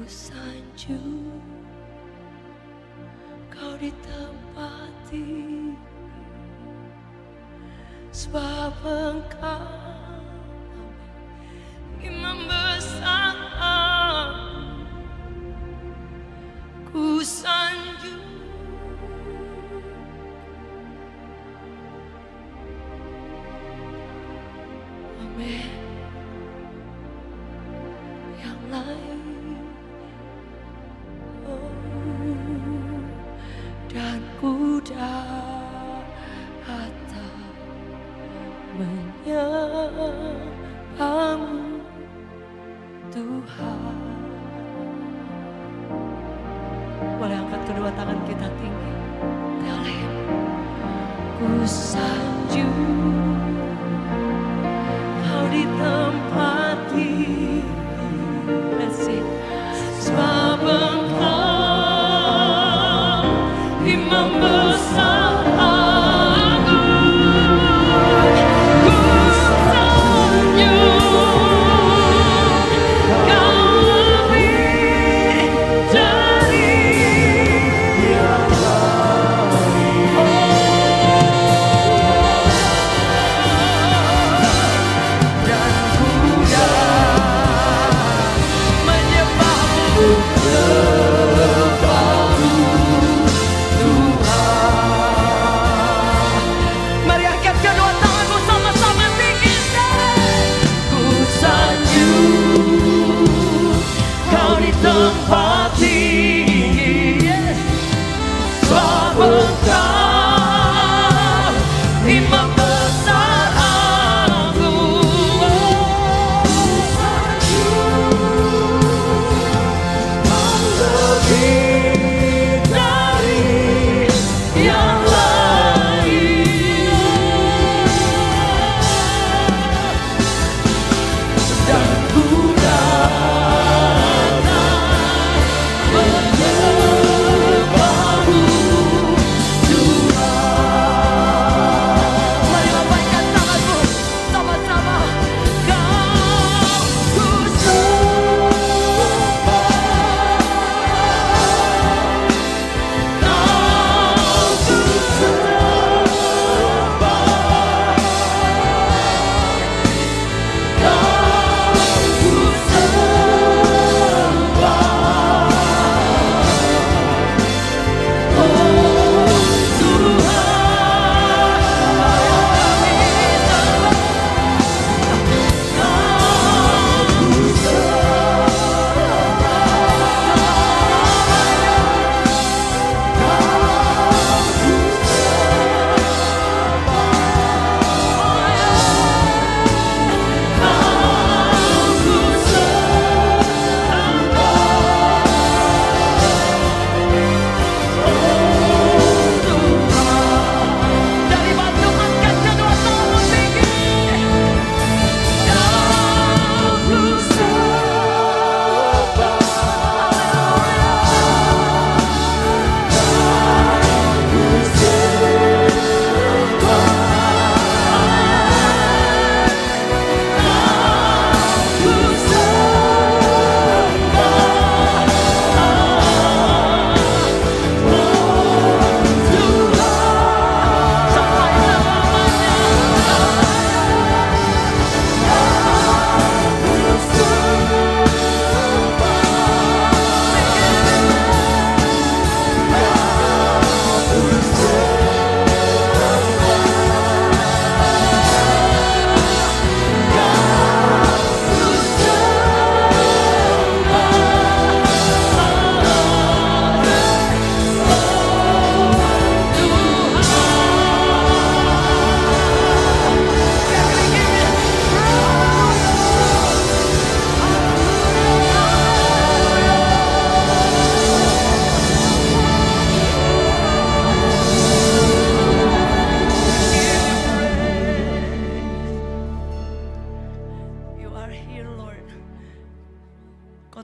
sanjung, Kau ditempati, sebab Engkau Imam besar. Ku sanjung, amin. Yang lain, oh, dan ku datang menyembahmu Tuhan. Boleh angkat kedua tangan kita tinggi. Tell him, ku sanjung, Kau ditempati. Let's sing. Sebab Engkau Imam besar.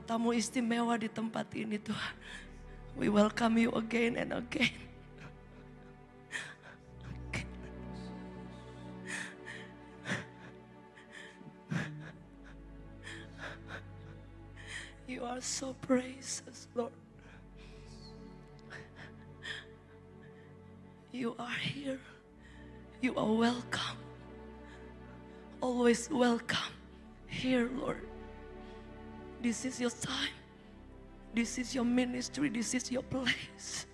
Tamu istimewa di tempat ini Tuhan. We welcome you again and again. You You are so precious, Lord. You are here. You are welcome. Always welcome here, Lord. This is your time. This is your ministry. This is your place.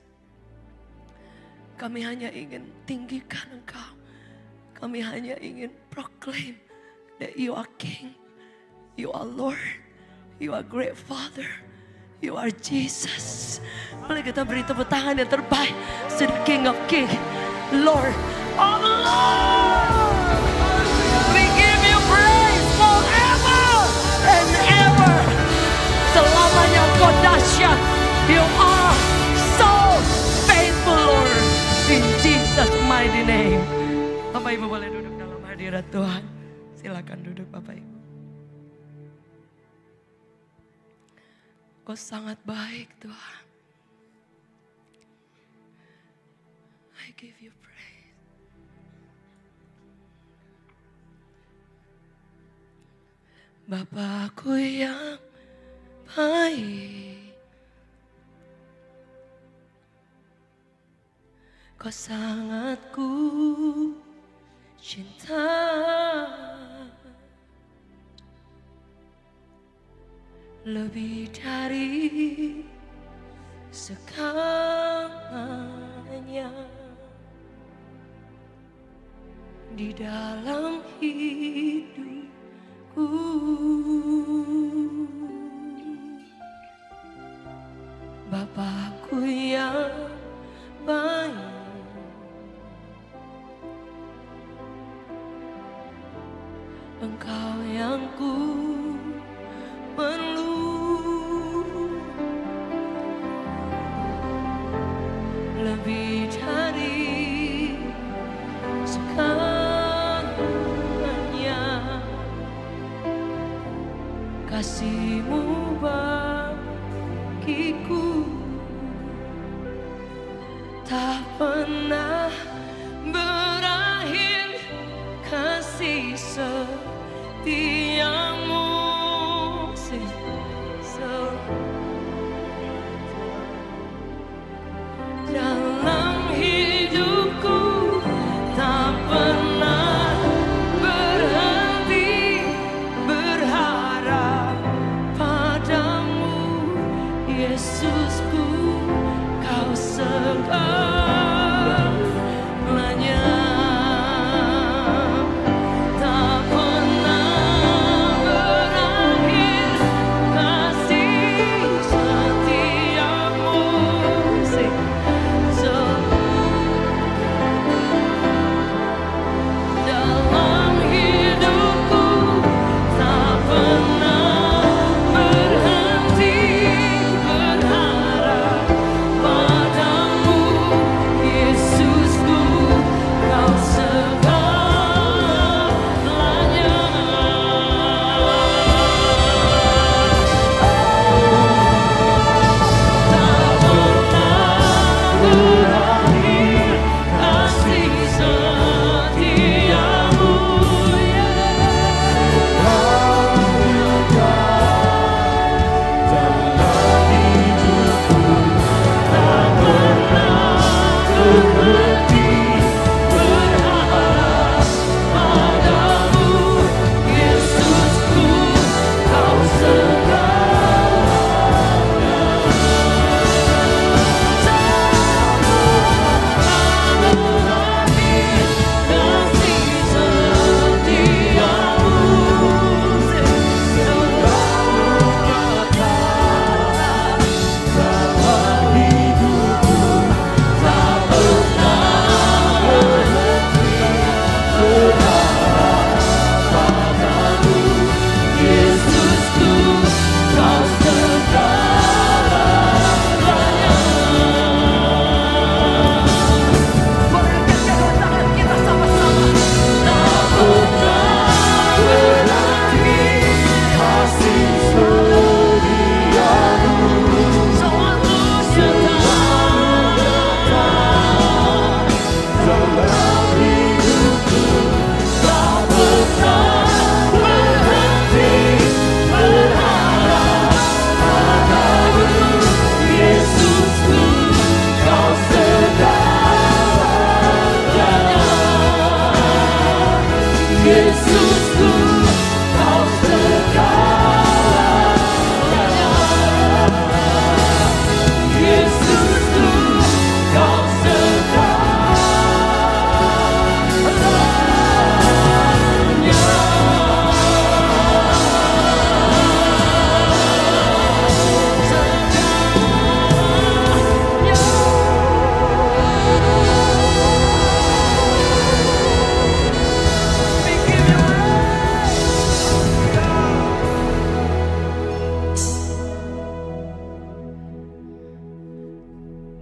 Kami hanya ingin tinggikan Engkau. Kami hanya ingin proclaim that you are King. You are Lord. You are great Father. You are Jesus. Boleh kita beri tepuk tangan yang terbaik. To the King of Kings, Lord of Lords. We give you praise forever and ever. Selamanya Engkau dahsyat. You are so faithful, Lord. In Jesus' mighty name. Bapak Ibu boleh duduk dalam hadirat Tuhan. Silakan duduk Bapak Ibu. Kau sangat baik Tuhan. I give you praise. Bapakku yang baik, Kau sangat ku cinta. Lebih dari segalanya di dalam hidupku. Bapakku yang baik, Engkau yang ku perlu. Lebih dari segalanya, kasih-Mu bagiku tak pernah berakhir, kasih setiamu dalam hidupku, tak pernah berhenti berharap padamu, Yesusku, Kau segalanya. Tak pernah berakhir kasih setiamu. Dalam hidupku tak pernah berhenti berharap padamu,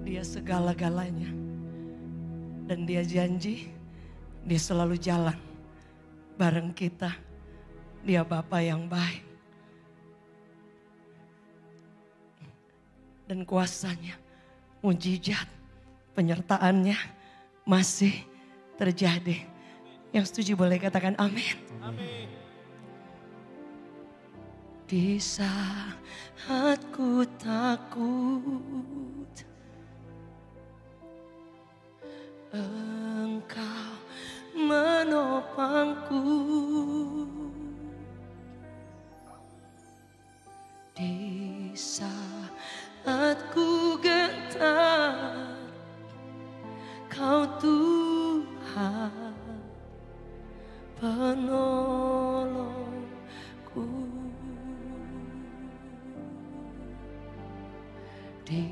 Dia segala-galanya. Dan dia janji, dia selalu jalan bareng kita. Dia Bapa yang baik. Dan kuasanya, mujizat, penyertaannya masih terjadi. Yang setuju boleh katakan amin. Amin. Di saat ku takut, Engkau menopangku. Di saat ku gentar, Kau Tuhan penolongku. Di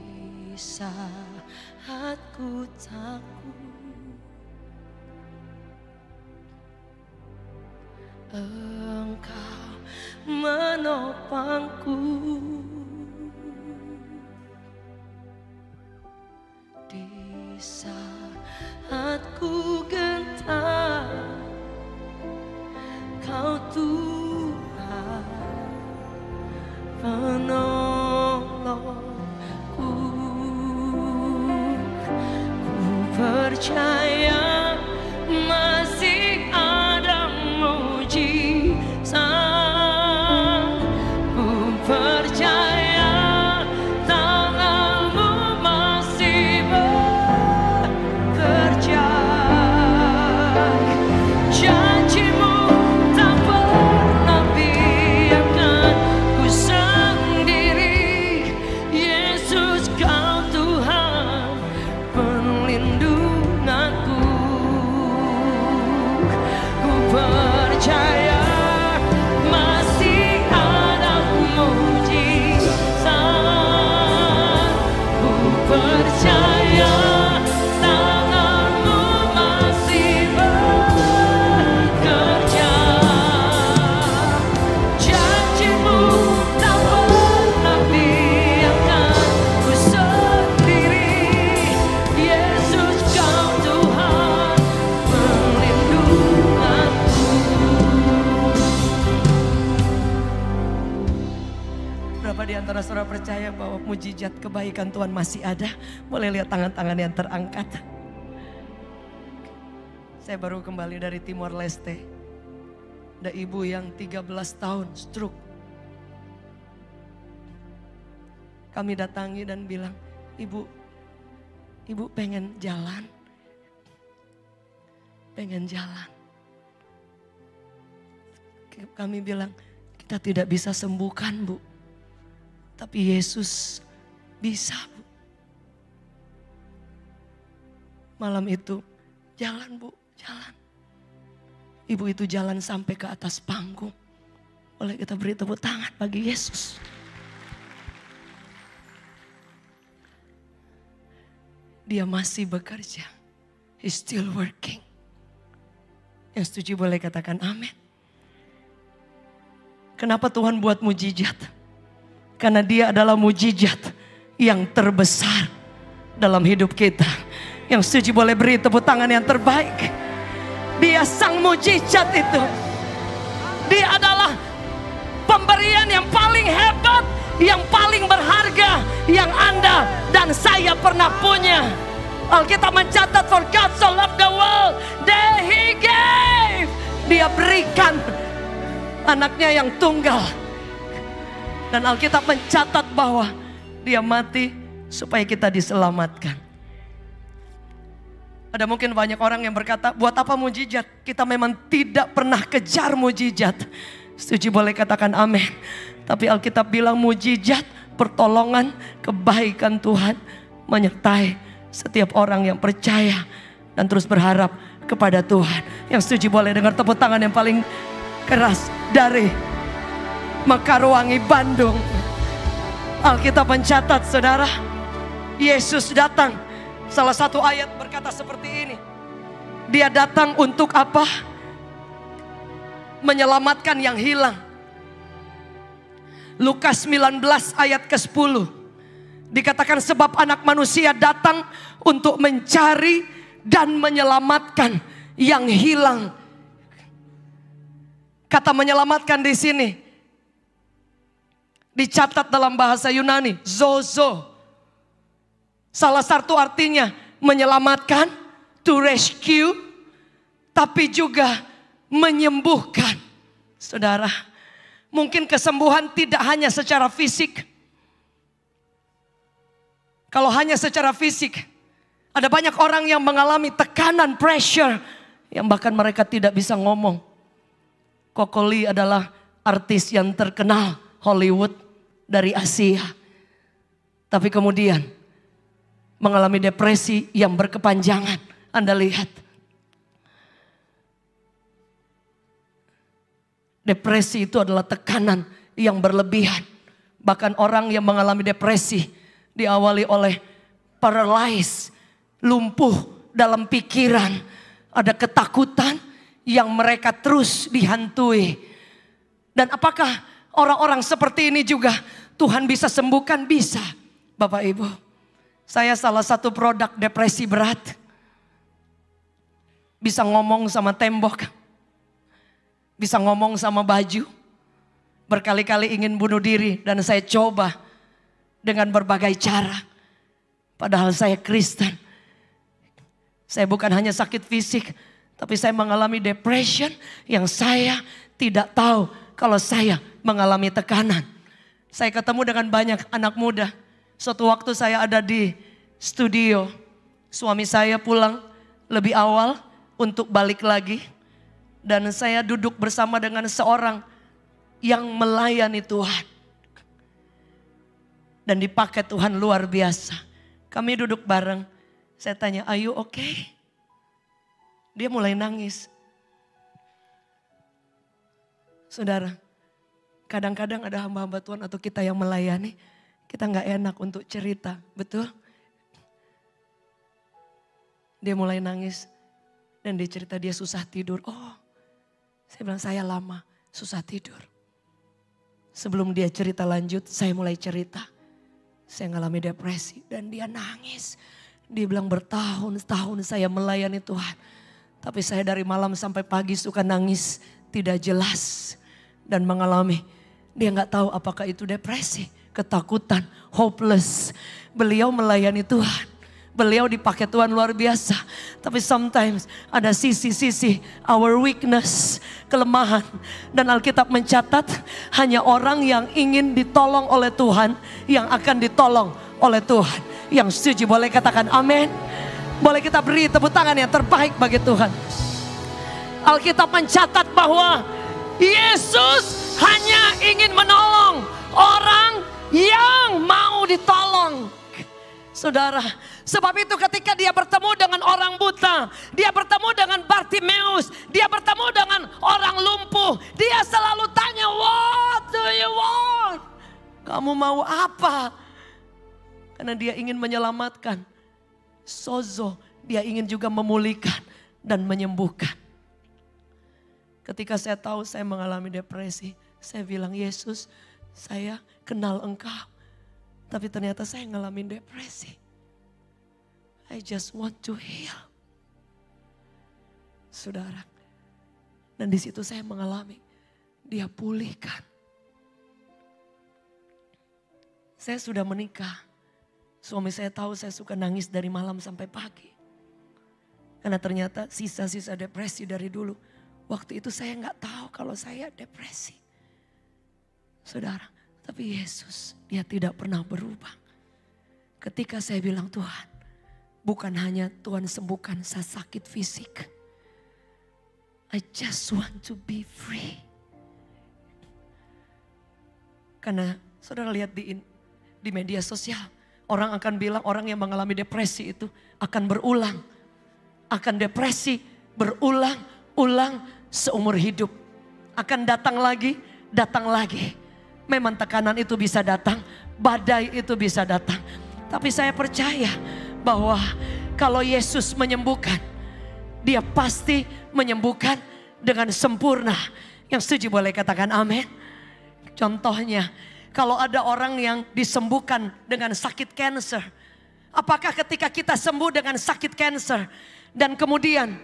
saat ku takut, Engkau menopangku. Di saat ku gentar, Kau Tuhan penolongku. Ku percaya masih ada mujizat. Ku percaya tangan-Mu masih bekerja. Janji-Mu tak pernah biarkan ku sendiri. Yesus, Kau Tuhan perlindunganku. Ku percaya masih ada mujizat. Ku percaya tangan-Mu masih bekerja. Janji-Mu tak pernah biarkan ku sendiri. Yesus, Kau Tuhan perlindunganku. Berapa di antara saudara percaya bahwa mujizat kebaikan Tuhan masih ada? Boleh lihat tangan-tangan yang terangkat. Saya baru kembali dari Timor Leste. Ada ibu yang 13 tahun stroke. Kami datangi dan bilang, Ibu pengen jalan. Pengen jalan. Kami bilang, kita tidak bisa sembuhkan, Bu. Tapi Yesus bisa, Bu. Malam itu, jalan, Bu, jalan. Ibu itu jalan sampai ke atas panggung. Boleh kita beri tepuk tangan bagi Yesus. Dia masih bekerja. He's still working. Yang setuju boleh katakan amin. Kenapa Tuhan buat mujizat? Karena Dia adalah mujizat yang terbesar dalam hidup kita. Yang setuju boleh beri tepuk tangan yang terbaik. Dia sang mujizat itu. Dia adalah pemberian yang paling hebat, yang paling berharga, yang Anda dan saya pernah punya. Alkitab mencatat, for God so loved the world that He gave. Dia berikan anaknya yang tunggal. Dan Alkitab mencatat bahwa Dia mati supaya kita diselamatkan. Ada mungkin banyak orang yang berkata, buat apa mujizat? Kita memang tidak pernah kejar mujizat. Setuju boleh katakan amin. Tapi Alkitab bilang mujizat, pertolongan, kebaikan Tuhan menyertai setiap orang yang percaya dan terus berharap kepada Tuhan. Yang setuju boleh dengar tepuk tangan yang paling keras dari Mekarwangi, Bandung. Alkitab mencatat, saudara, Yesus datang. Salah satu ayat berkata seperti ini. Dia datang untuk apa? Menyelamatkan yang hilang. Lukas 19 ayat ke-10. Dikatakan sebab anak manusia datang untuk mencari dan menyelamatkan yang hilang. Kata menyelamatkan di sini dicatat dalam bahasa Yunani, zozo. Salah satu artinya menyelamatkan, to rescue, tapi juga menyembuhkan. Saudara, mungkin kesembuhan tidak hanya secara fisik. Kalau hanya secara fisik, ada banyak orang yang mengalami tekanan, pressure, yang bahkan mereka tidak bisa ngomong. Coco Lee adalah artis yang terkenal Hollywood dari Asia. Tapi kemudian mengalami depresi yang berkepanjangan. Anda lihat. Depresi itu adalah tekanan yang berlebihan. Bahkan orang yang mengalami depresi diawali oleh paralysis, lumpuh dalam pikiran. Ada ketakutan yang mereka terus dihantui. Dan apakah orang-orang seperti ini juga Tuhan bisa sembuhkan? Bisa, Bapak Ibu. Saya salah satu produk depresi berat. Bisa ngomong sama tembok. Bisa ngomong sama baju. Berkali-kali ingin bunuh diri dan saya coba dengan berbagai cara. Padahal saya Kristen. Saya bukan hanya sakit fisik, tapi saya mengalami depression yang saya tidak tahu kalau saya mengalami tekanan. Saya ketemu dengan banyak anak muda. Suatu waktu saya ada di studio. Suami saya pulang lebih awal untuk balik lagi. Dan saya duduk bersama dengan seorang yang melayani Tuhan. Dan dipakai Tuhan luar biasa. Kami duduk bareng. Saya tanya, are you okay? Dia mulai nangis. Saudara, kadang-kadang ada hamba-hamba Tuhan atau kita yang melayani, kita gak enak untuk cerita, betul? Dia mulai nangis dan dia cerita dia susah tidur. Oh, saya bilang saya lama susah tidur. Sebelum dia cerita lanjut, saya mulai cerita. Saya mengalami depresi dan dia nangis. Dia bilang bertahun-tahun saya melayani Tuhan. Tapi saya dari malam sampai pagi suka nangis tidak jelas. Dan mengalami, dia gak tahu apakah itu depresi, ketakutan, hopeless. Beliau melayani Tuhan. Beliau dipakai Tuhan luar biasa. Tapi sometimes ada sisi-sisi our weakness, kelemahan. Dan Alkitab mencatat hanya orang yang ingin ditolong oleh Tuhan yang akan ditolong oleh Tuhan. Yang setuju boleh katakan amin. Boleh kita beri tepuk tangan yang terbaik bagi Tuhan. Alkitab mencatat bahwa Yesus hanya ingin menolong orang yang mau ditolong. Saudara, sebab itu ketika dia bertemu dengan orang buta, dia bertemu dengan Bartimeus, dia bertemu dengan orang lumpuh, dia selalu tanya, what do you want? Kamu mau apa? Karena dia ingin menyelamatkan. Sozo, dia ingin juga memulihkan dan menyembuhkan. Ketika saya tahu saya mengalami depresi, saya bilang, Yesus, saya kenal Engkau. Tapi ternyata saya ngalamin depresi. I just want to heal. Saudara. Dan di situ saya mengalami, dia pulihkan. Saya sudah menikah. Suami saya tahu saya suka nangis dari malam sampai pagi. Karena ternyata sisa-sisa depresi dari dulu. Waktu itu saya gak tahu kalau saya depresi. Saudara, tapi Yesus dia tidak pernah berubah. Ketika saya bilang Tuhan, bukan hanya Tuhan sembuhkan saya sakit fisik. I just want to be free. Karena saudara lihat di media sosial. Orang akan bilang orang yang mengalami depresi itu akan berulang. Akan depresi berulang-ulang seumur hidup. Akan datang lagi, datang lagi. Memang tekanan itu bisa datang, badai itu bisa datang. Tapi saya percaya bahwa kalau Yesus menyembuhkan, dia pasti menyembuhkan dengan sempurna. Yang setuju boleh katakan amin. Contohnya kalau ada orang yang disembuhkan dengan sakit cancer. Apakah ketika kita sembuh dengan sakit cancer dan kemudian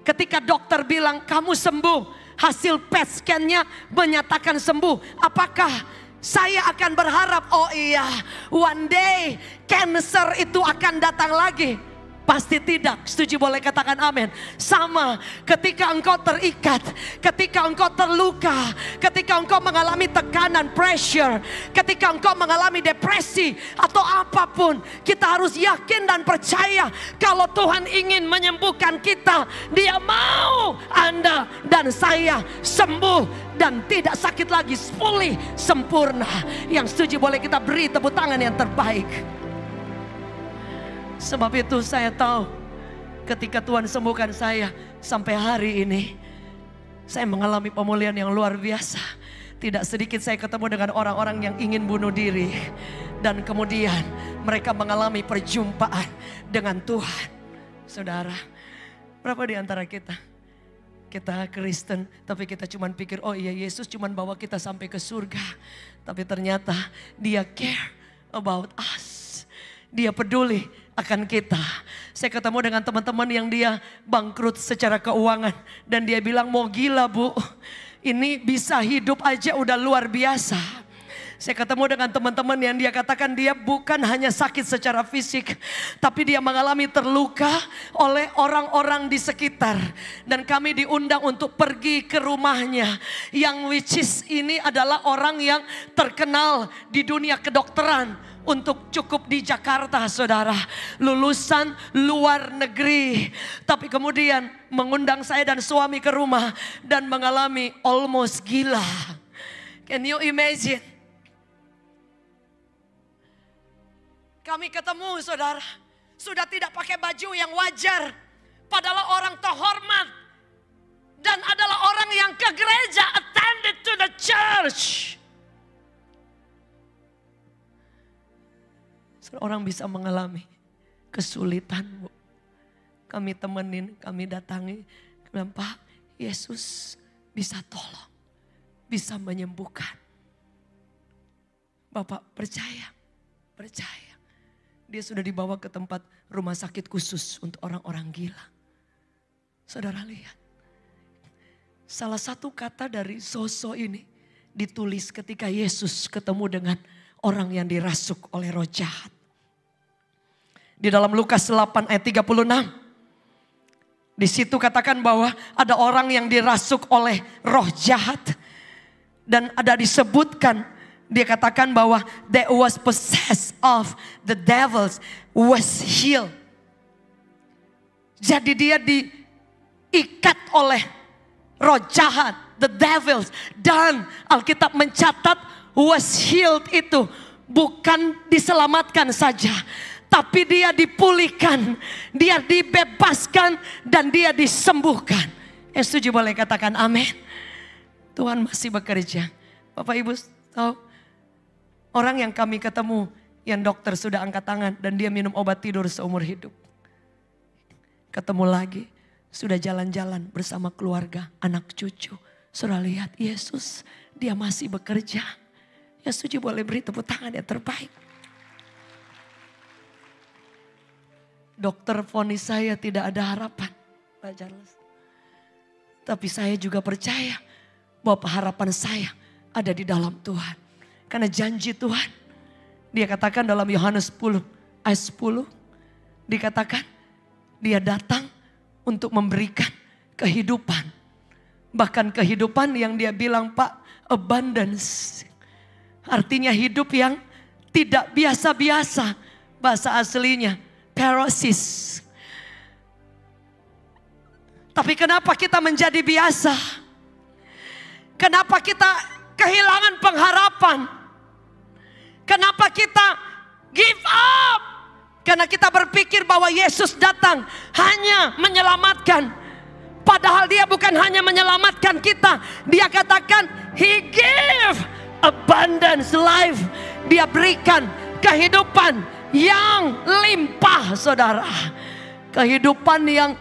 ketika dokter bilang kamu sembuh, hasil PET scan-nya menyatakan sembuh, apakah saya akan berharap, oh iya, one day cancer itu akan datang lagi? Pasti tidak. Setuju, boleh katakan amin. Sama ketika engkau terikat, ketika engkau terluka, ketika engkau mengalami tekanan, pressure, ketika engkau mengalami depresi atau apapun, kita harus yakin dan percaya kalau Tuhan ingin menyembuhkan kita. Dia mau Anda dan saya sembuh dan tidak sakit lagi, pulih sempurna. Yang setuju boleh kita beri tepuk tangan yang terbaik. Sebab itu saya tahu ketika Tuhan sembuhkan saya sampai hari ini, saya mengalami pemulihan yang luar biasa. Tidak sedikit saya ketemu dengan orang-orang yang ingin bunuh diri. Dan kemudian mereka mengalami perjumpaan dengan Tuhan. Saudara, berapa di antara kita Kristen, tapi kita cuma pikir, oh iya Yesus cuma bawa kita sampai ke surga. Tapi ternyata Dia care about us. Dia peduli akan kita. Saya ketemu dengan teman-teman yang dia bangkrut secara keuangan. Dan dia bilang, mau gila bu, ini bisa hidup aja udah luar biasa. Saya ketemu dengan teman-teman yang dia katakan dia bukan hanya sakit secara fisik, tapi dia mengalami terluka oleh orang-orang di sekitar. Dan kami diundang untuk pergi ke rumahnya, yang which is ini adalah orang yang terkenal di dunia kedokteran. Untuk cukup di Jakarta, saudara, lulusan luar negeri. Tapi kemudian mengundang saya dan suami ke rumah dan mengalami almost gila. Can you imagine? Kami ketemu, saudara, sudah tidak pakai baju yang wajar, padahal orang terhormat dan adalah orang yang ke gereja, attended to the church. Orang bisa mengalami kesulitan, bu. Kami temenin, kami datangi. Bilang, Pak, Yesus bisa tolong, bisa menyembuhkan. Bapak percaya. Dia sudah dibawa ke tempat rumah sakit khusus untuk orang-orang gila. Saudara lihat, salah satu kata dari sosok ini ditulis ketika Yesus ketemu dengan orang yang dirasuk oleh roh jahat. Di dalam Lukas 8 ayat 36. Di situ katakan bahwa ada orang yang dirasuk oleh roh jahat. Dan ada disebutkan, dia katakan bahwa that was possessed of the devils was healed. Jadi dia diikat oleh roh jahat, the devils. Dan Alkitab mencatat was healed itu bukan diselamatkan saja, tapi dia dipulihkan, dia dibebaskan, dan dia disembuhkan. Yang setuju boleh katakan amin. Tuhan masih bekerja. Bapak Ibu tahu, orang yang kami ketemu, yang dokter sudah angkat tangan dan dia minum obat tidur seumur hidup. Ketemu lagi, sudah jalan-jalan bersama keluarga, anak cucu. Sudah lihat Yesus, dia masih bekerja. Yang setuju boleh beri tepuk tangan yang terbaik. Dokter vonis saya tidak ada harapan, Pak Charles. Tapi saya juga percaya bahwa harapan saya ada di dalam Tuhan. Karena janji Tuhan, dia katakan dalam Yohanes 10 ayat 10, dikatakan dia datang untuk memberikan kehidupan. Bahkan kehidupan yang dia bilang, Pak, abundance. Artinya hidup yang tidak biasa-biasa. Bahasa aslinya parosis. Tapi kenapa kita menjadi biasa? Kenapa kita kehilangan pengharapan? Kenapa kita give up? Karena kita berpikir bahwa Yesus datang hanya menyelamatkan. Padahal dia bukan hanya menyelamatkan kita. Dia katakan He give abundance life. Dia berikan kehidupan yang limpah, saudara. Kehidupan yang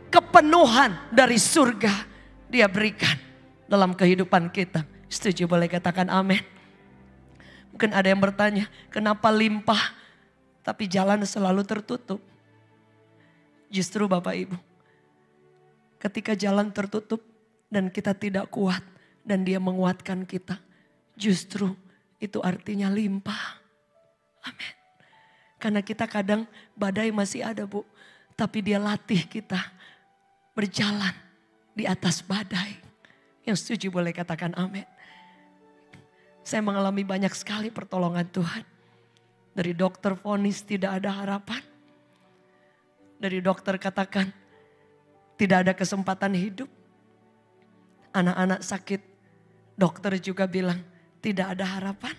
kepenuhan dari surga dia berikan dalam kehidupan kita. Setuju boleh katakan amin. Mungkin ada yang bertanya, kenapa limpah tapi jalan selalu tertutup? Justru Bapak Ibu, ketika jalan tertutup dan kita tidak kuat dan dia menguatkan kita, justru itu artinya limpah. Amin. Karena kita kadang badai masih ada Bu, tapi dia latih kita berjalan di atas badai. Yang setuju boleh katakan amin. Saya mengalami banyak sekali pertolongan Tuhan. Dari dokter vonis tidak ada harapan. Dari dokter katakan tidak ada kesempatan hidup. Anak-anak sakit, dokter juga bilang tidak ada harapan.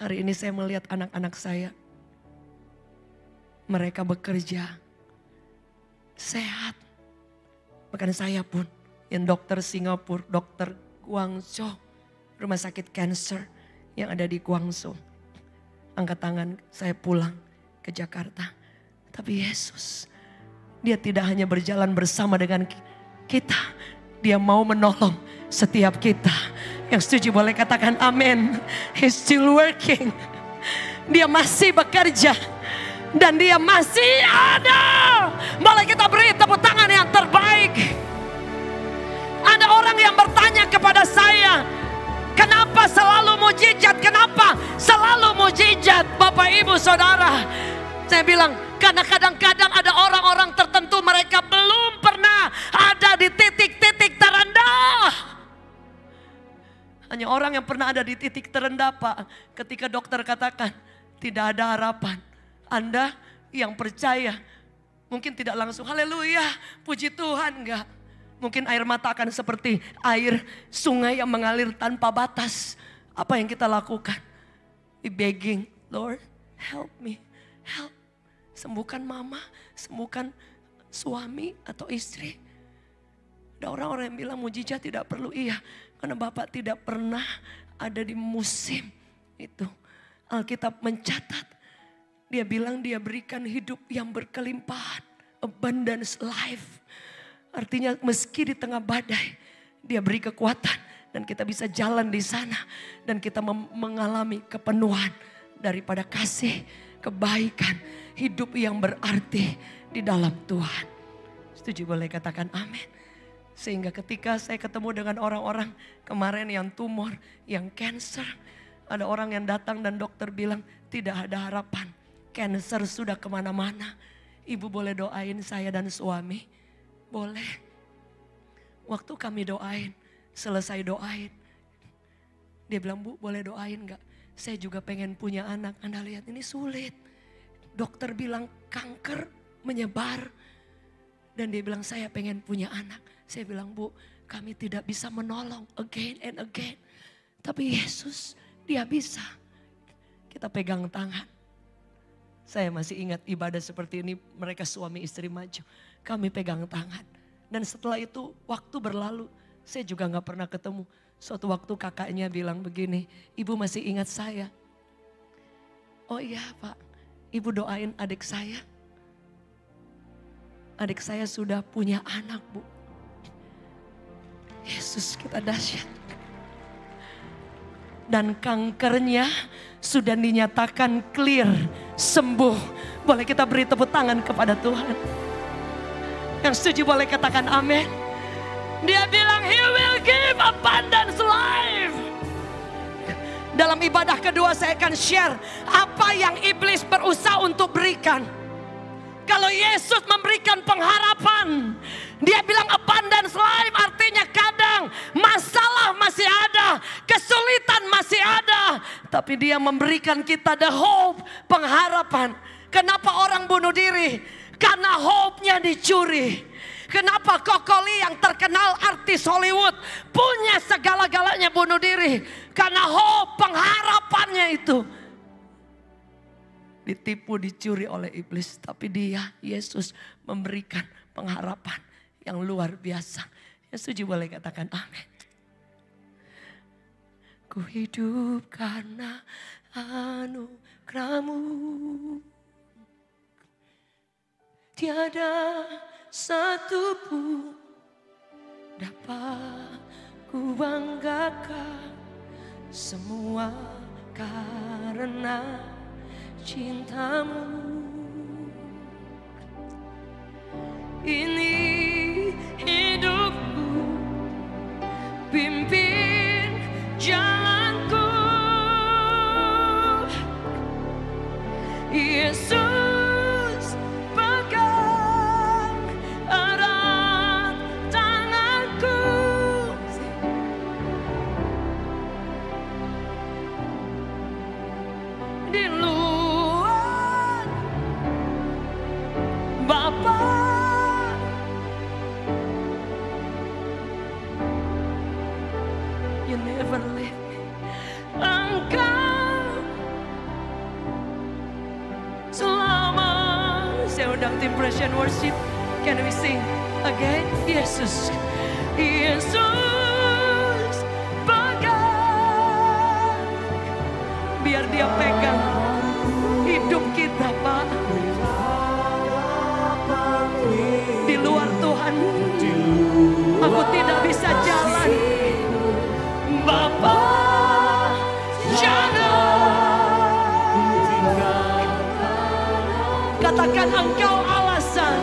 Hari ini saya melihat anak-anak saya. Mereka bekerja sehat. Bahkan saya pun yang dokter Singapura, dokter Guangzhou, rumah sakit cancer yang ada di Guangzhou. Angkat tangan, saya pulang ke Jakarta. Tapi Yesus, dia tidak hanya berjalan bersama dengan kita. Dia mau menolong setiap kita. Yang setuju boleh katakan amin. He's still working. Dia masih bekerja. Dan dia masih ada. Boleh kita beri tepuk tangan yang terbaik. Ada orang yang bertanya kepada saya, kenapa selalu mujizat? Kenapa selalu mujizat? Bapak Ibu Saudara, saya bilang karena kadang-kadang ada orang-orang tertentu mereka belum pernah ada di titik-titik terendah. Hanya orang yang pernah ada di titik terendah Pak, ketika dokter katakan tidak ada harapan. Anda yang percaya mungkin tidak langsung haleluya, puji Tuhan, enggak. Mungkin air mata akan seperti air sungai yang mengalir tanpa batas. Apa yang kita lakukan? We begging, Lord, help me, help. Sembuhkan mama, sembuhkan suami atau istri. Ada orang-orang yang bilang mujizat tidak perlu, iya. Karena Bapak tidak pernah ada di musim itu. Alkitab mencatat, dia bilang dia berikan hidup yang berkelimpahan, abundance life. Artinya meski di tengah badai, dia beri kekuatan dan kita bisa jalan di sana. Dan kita mengalami kepenuhan daripada kasih, kebaikan, hidup yang berarti di dalam Tuhan. Setuju boleh katakan amin. Sehingga ketika saya ketemu dengan orang-orang kemarin yang tumor, yang cancer. Ada orang yang datang dan dokter bilang tidak ada harapan. Cancer sudah kemana-mana. Ibu boleh doain saya dan suami? Boleh. Waktu kami doain, selesai doain. Dia bilang, Bu boleh doain gak? Saya juga pengen punya anak. Anda lihat ini sulit. Dokter bilang kanker menyebar. Dan dia bilang saya pengen punya anak. Saya bilang, Bu kami tidak bisa menolong again and again. Tapi Yesus dia bisa. Kita pegang tangan. Saya masih ingat ibadah seperti ini, mereka suami istri maju. Kami pegang tangan. Dan setelah itu waktu berlalu, saya juga gak pernah ketemu. Suatu waktu kakaknya bilang begini, Ibu masih ingat saya? Oh iya Pak, Ibu doain adik saya. Adik saya sudah punya anak Bu. Yesus kita dahsyat. Dan kankernya sudah dinyatakan clear, sembuh. Boleh kita beri tepuk tangan kepada Tuhan. Yang setuju boleh katakan amin. Dia bilang He will give abundance life. Dalam ibadah kedua saya akan share apa yang iblis berusaha untuk berikan. Kalau Yesus memberikan pengharapan, dia bilang abundance life, artinya kadang masalah masih ada, kesulitan masih ada. Tapi dia memberikan kita the hope, pengharapan. Kenapa orang bunuh diri? Karena hope-nya dicuri. Kenapa Kokoli yang terkenal artis Hollywood punya segala-galanya bunuh diri? Karena hope, pengharapannya itu ditipu, dicuri oleh iblis. Tapi dia, Yesus memberikan pengharapan yang luar biasa. Yang setuju boleh katakan amin. Ku hidup karena anugerah-Mu. Tiada satu pun dapat ku banggakan semua karena cintamu. Ini hidupku, pimpin jalanku, Yesus pegang erat tanganku. Di luar Bapa, you never leave me. Engkau selama. Saya undang tim Praise and Worship. Can we sing again? Yesus, Yesus pegang. Biar dia pegang hidup kita, Pak. Di luar Tuhan, aku tidak bisa jalan. Bapa, jangan. Katakan Engkau alasan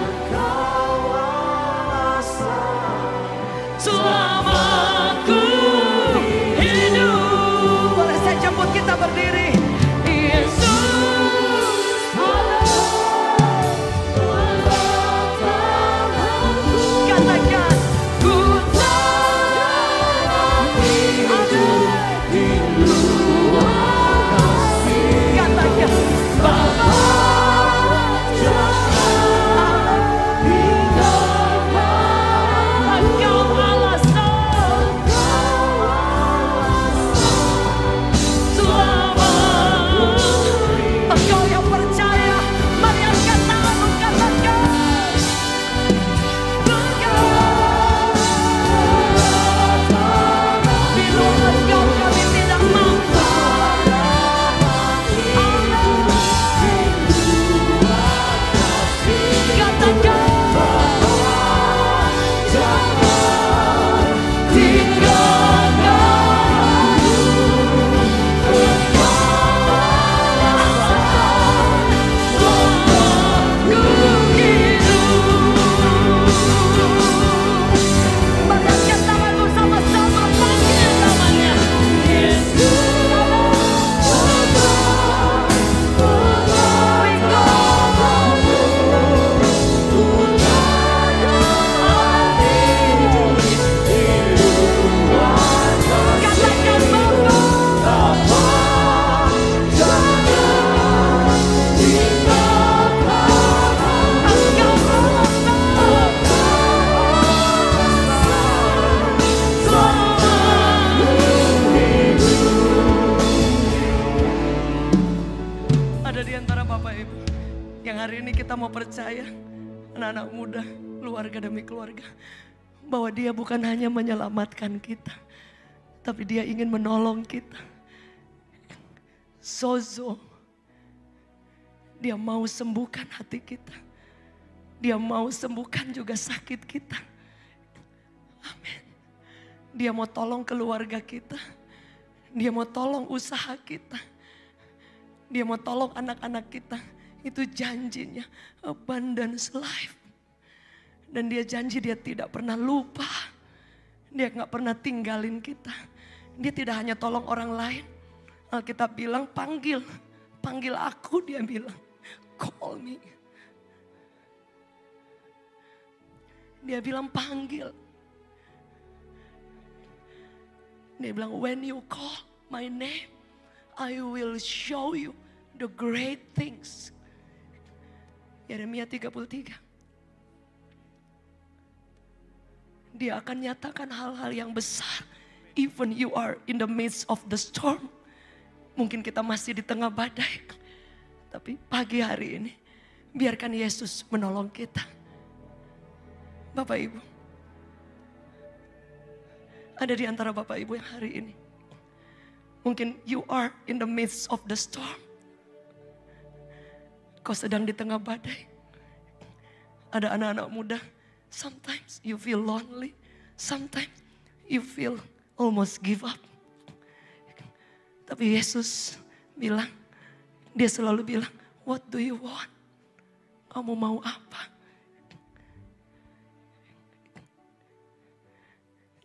selama aku hidup. Boleh saya jemput kita berdiri? Percaya anak-anak muda, keluarga demi keluarga, bahwa Dia bukan hanya menyelamatkan kita, tapi Dia ingin menolong kita. Sozo, Dia mau sembuhkan hati kita, Dia mau sembuhkan juga sakit kita. Amin. Dia mau tolong keluarga kita, Dia mau tolong usaha kita, Dia mau tolong anak-anak kita. Itu janjinya, abundance life. Dan Dia janji Dia tidak pernah lupa. Dia gak pernah tinggalin kita. Dia tidak hanya tolong orang lain. Alkitab bilang panggil aku, Dia bilang call me. Dia bilang panggil. Dia bilang when you call my name, I will show you the great things. Yeremia 33. Dia akan nyatakan hal-hal yang besar. Even you are in the midst of the storm. Mungkin kita masih di tengah badai. Tapi pagi hari ini, biarkan Yesus menolong kita. Bapak Ibu, ada di antara Bapak Ibu yang hari ini, mungkin you are in the midst of the storm. Kau sedang di tengah badai. Ada anak-anak muda, sometimes you feel lonely, Sometimes you feel almost give up. Tapi Yesus bilang, dia selalu bilang, what do you want? Kamu mau apa?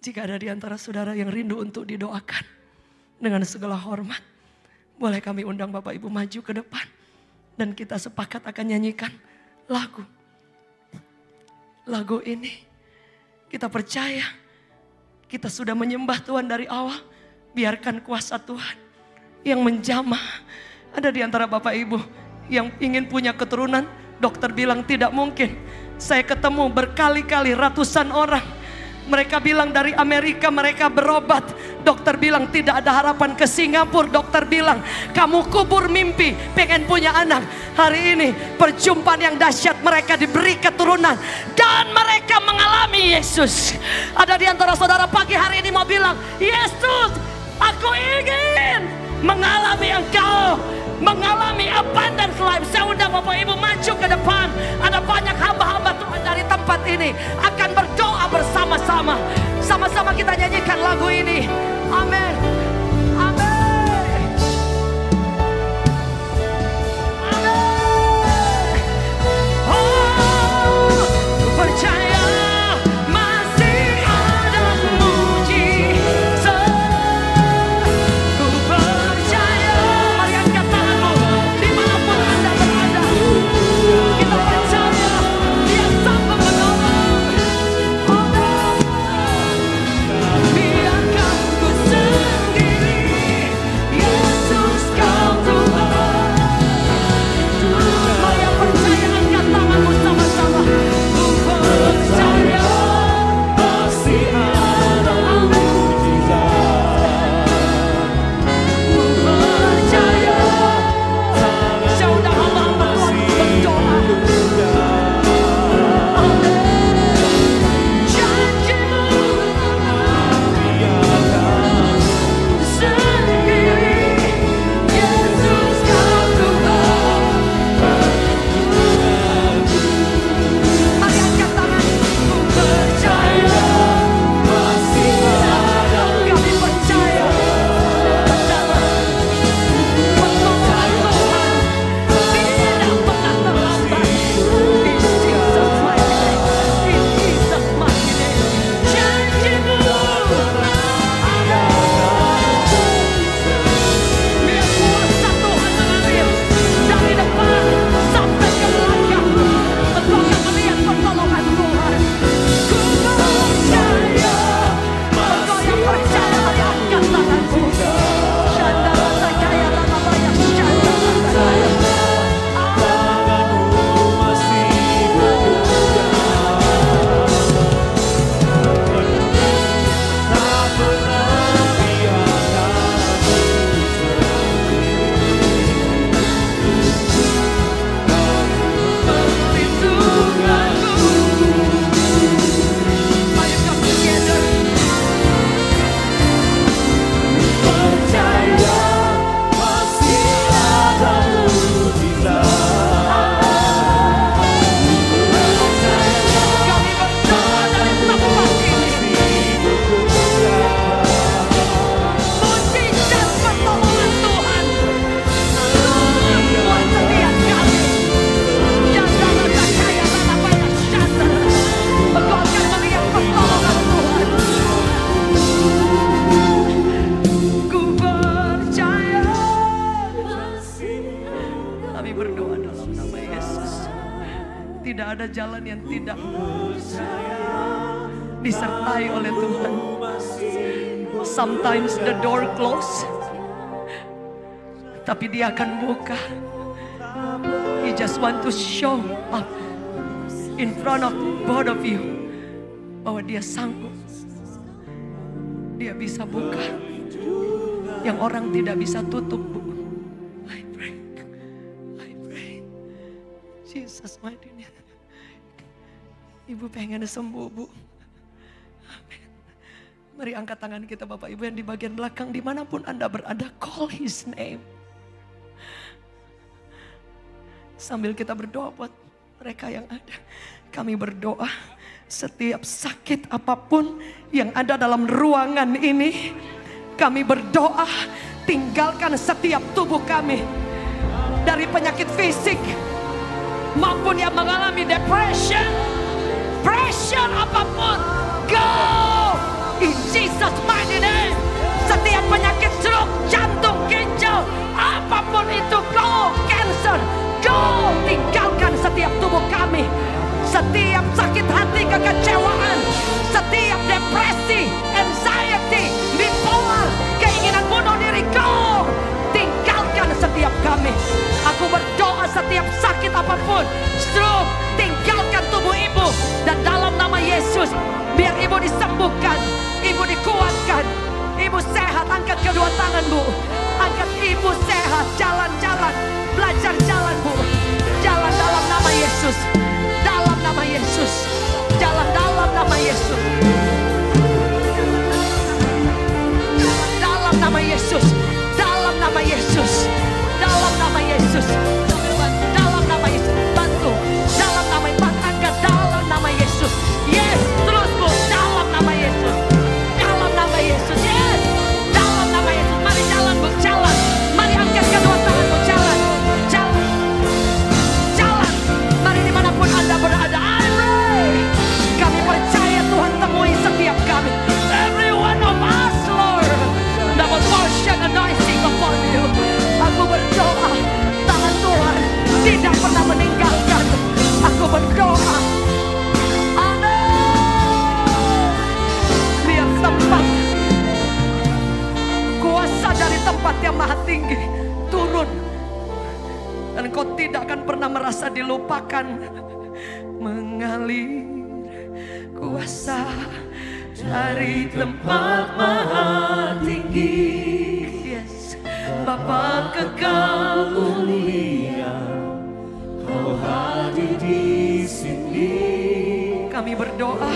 Jika ada di antara saudara yang rindu untuk didoakan dengan segala hormat, boleh kami undang Bapak Ibu maju ke depan. Dan kita sepakat akan nyanyikan lagu. Lagu ini kita percaya kita sudah menyembah Tuhan dari awal. Biarkan kuasa Tuhan yang menjamah. Ada di antara Bapak Ibu yang ingin punya keturunan. Dokter bilang tidak mungkin. Saya ketemu berkali-kali ratusan orang. Mereka bilang dari Amerika mereka berobat. Dokter bilang tidak ada harapan, ke Singapura. Dokter bilang kamu kubur mimpi pengen punya anak. Hari ini perjumpaan yang dahsyat, mereka diberi keturunan. Dan mereka mengalami Yesus. Ada di antara saudara pagi hari ini mau bilang, Yesus aku ingin mengalami Engkau. Mengalami abundance life. Saya undang Bapak Ibu maju ke depan. Ada banyak hamba-hamba Tuhan dari tempat ini akan berdoa bersama-sama. Sama-sama kita nyanyikan lagu ini. Amin. Amin. Amin. Oh, percaya masih ada mujizat. Ku percaya. Mari angkat tanganmu dimanapun Anda berada. Kita percaya Dia sanggup menolong. Biarkan ku sendiri, Yesus kau Tuhan. Mari yang percaya angkat tanganmu sama-sama. Ku percaya masih ada mujizat. Ku percaya. Saya undang hamba-hamba Tuhan berdoa. Janjimu sendiri, Yesus kau Tuhan. Mari angkat tangan. Ku percaya masih ada. Kami percaya pertolongan Tuhan tidak pernah terlambat. In Jesus mighty name. In Jesus mighty name. Janjimu ada. Biar kuasa Tuhan mengalir dari depan sampai ke belakang. Engkau akan melihat pertolongan Tuhan. Ku percaya. Engkau yang percaya, mari angkat tanganmu. Chandra Sakaya Lalabaya, Chandra Sakaya. Perlindunganmu. Mari come together. Percaya masih ada mujizat. Kami berdoa dari tempat ini. Mujizat pertolongan Tuhan buat setiap kami. Chandra Sakaya Lalabaya, Chandra. Engkau akan melihat pertolongan Tuhan. Ku percaya. Kami berdoa dalam nama Yesus. Tidak ada jalan yang tidak disertai oleh Tuhan. Sometimes the door close, tapi Dia akan buka. He just want to show up in front of both of you bahwa Dia sanggup. Dia bisa buka yang orang tidak bisa tutup, Bu. I pray, Jesus mighty name. Ibu pengen sembuh, Bu. Amin. Mari angkat tangan kita Bapak Ibu yang di bagian belakang, dimanapun Anda berada, call His name. Sambil kita berdoa buat mereka yang ada, kami berdoa Setiap sakit apapun yang ada dalam ruangan ini, kami berdoa, tinggalkan setiap tubuh kami dari penyakit fisik maupun yang mengalami depression, pressure apapun. Go in Jesus mighty name. Setiap penyakit stroke, jantung, ginjal, apapun itu, go. Cancer, go. Tinggalkan setiap tubuh kami. Setiap sakit hati, kekecewaan, setiap depresi, anxiety, bipolar, keinginan bunuh diri, go. Tinggalkan setiap kami. Aku berdoa setiap sakit apapun, stroke, tinggalkan tubuh ibu. Dan dalam nama Yesus, biar ibu disembuhkan, ibu dikuatkan, ibu sehat. Angkat kedua tangan, Bu. Angkat, ibu sehat, jalan-jalan, belajar jalan, Bu. Jalan dalam nama Yesus. Dalam nama Yesus. Jalan dalam nama Yesus. Dalam nama Yesus. Dalam nama Yesus. Dalam nama Yesus. Dalam nama Yesus. Bantu. Dalam nama Yesus. Angkat dalam nama Yesus. Yes. Terus, Bu. Dalam nama Yesus. Dalam nama Yesus. Yes. Dalam nama Yesus. Mari jalan, Bu. Jalan. Mari angkat kedua tangan, Bu. Jalan. Jalan. Jalan. Mari dimanapun Anda berada. I pray. Kami percaya Tuhan temui setiap kami. Every one of us, Lord. Double portion anointing upon you. Aku berdoa, tangan Tuhan tidak pernah meninggalkan. Aku berdoa, amin. Biar tempat kuasa dari tempat yang maha tinggi turun, dan kau tidak akan pernah merasa dilupakan. Mengalir kuasa dari tempat maha tinggi. Yes, Bapa kekal mulia, kau hadir di sini. Kami berdoa,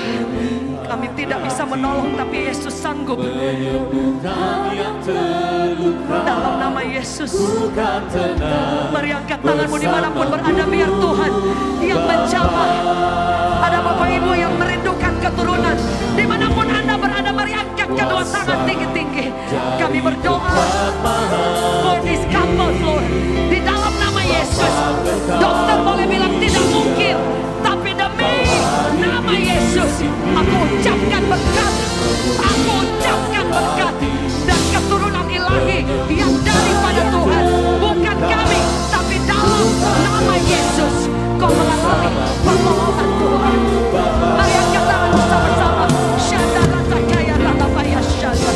kami tidak bisa menolong, tapi Yesus sanggup. Dalam nama Yesus, mari angkat tanganmu dimanapun berada, biar Tuhan yang menjamah. Ada Bapak Ibu yang merindukan keturunan, dimanapun Anda berada, mari angkat kedua tangan tinggi-tinggi. Kami berdoa for this couple, Lord. Di dalam nama Yesus, dokter boleh bilang tidak mungkin, tapi demi nama Yesus, aku ucapkan berkat, aku ucapkan berkat dan keturunan ilahi yang daripada Tuhan, bukan kami, tapi dalam nama Yesus, kau mengalami pertolongan Tuhan. Mari angkat tangan bersama-sama. Syada rata kaya rata payah syada.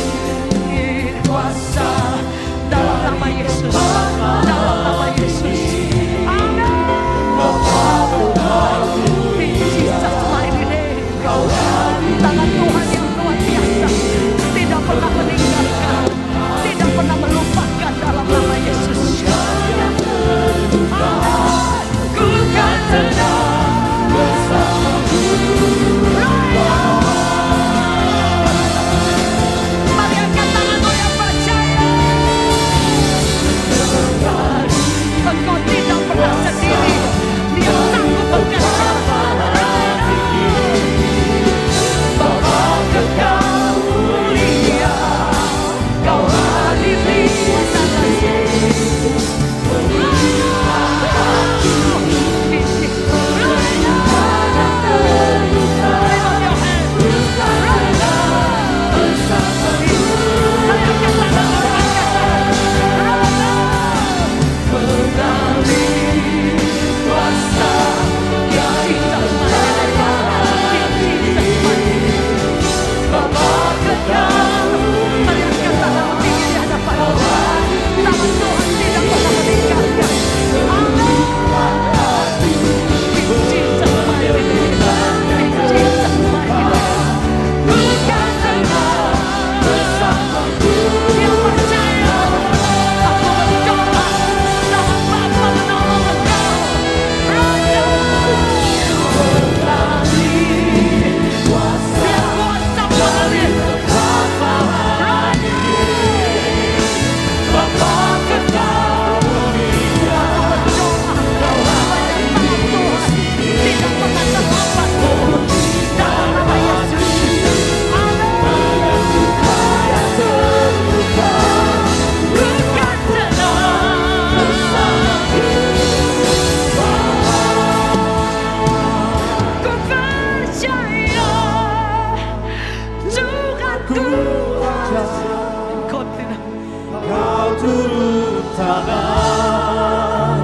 tangan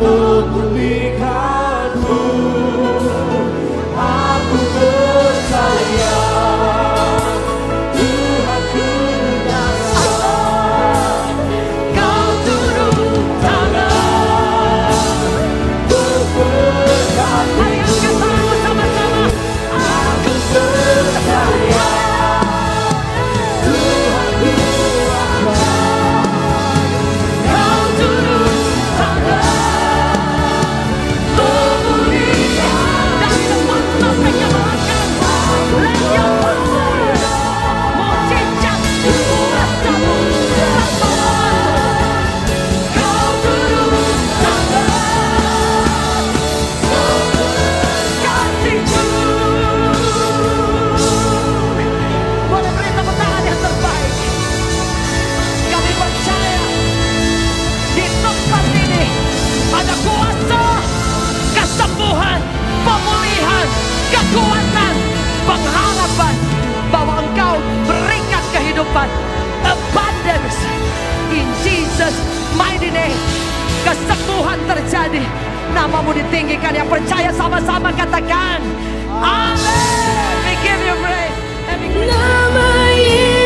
memulihkanku. Aku percaya Tuhanku dasar, Kau turun tangan memberkati. Aku percaya Tuhanku akan, Kau turun tangan memulihkan. Dan semua penyembuhan let your power mujizat kuasamu Kau turun tangan memberkatiku. Boleh beri tepuk tangan yang terbaik. Kami percaya di tempat ini ada kuasa, kesembuhan, pemulihan, kekuatan, pengharapan bahwa Engkau berikan kehidupan, abundance in Jesus mighty name. Kesembuhan terjadi, namamu ditinggikan. Yang percaya sama-sama katakan amin. We give you praise. Nama Yesus